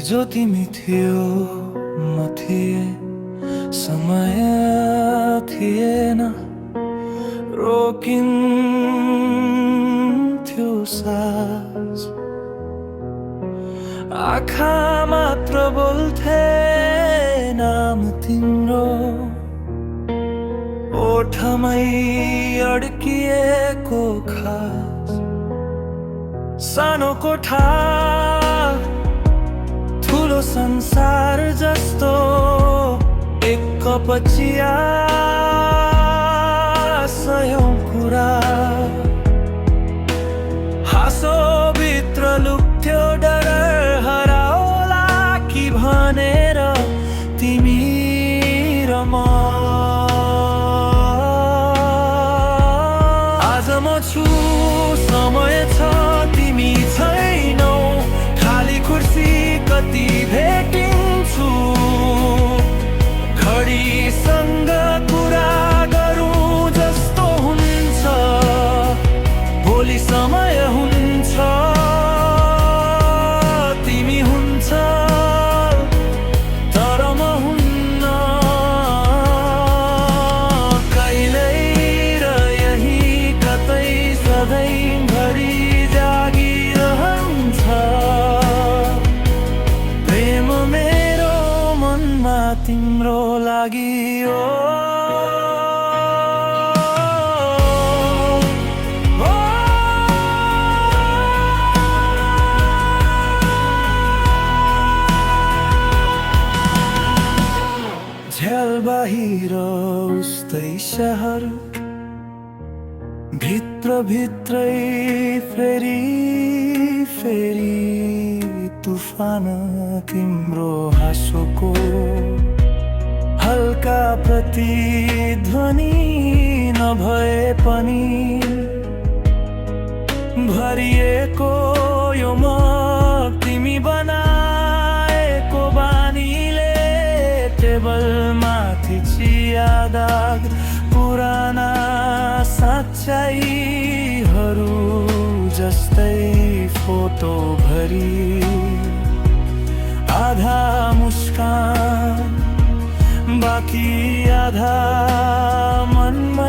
हिजो तिमी थियो म थिए समय थिएन रोकिन्थ्यो सास आँखा मात्र बोल्थे नाम तिम्रो ओठमै अड्किएको खास सानो कोठा ठुलो संसार जस्तो एक कप चिया सयौं कुरा हाँसो भित्र लुक्थ्यो डर हराउला कि भनेर तिमी र म आज म छु समय छ तिमी छैनौ खाली कुर्सी कति भेटिन्छु घडीसँग कुरा गरौँ जस्तो हुन्छ भोलि समय हुन्छ तिमी हुन्छ तर म हुन्न कहिल्यै र यही कतै सधैँभरि जागिरहन्छ प्रेम मेरो मनमा तिम्रो लागि ओ झ्याल बाहिर उस्तै शहर भित्र भित्रै फेरि फेरि तुफान तिम्रो हाँसोको हल्का प्रतिध्वनि नभए पनि भरिएको यो मग तिमी बनाएको बानीले टेबल माथि चिया दाग पुराना साच्चाइहरू जस्तै फोटो भरि आधा मुस्कान बाँकी आधा मनमा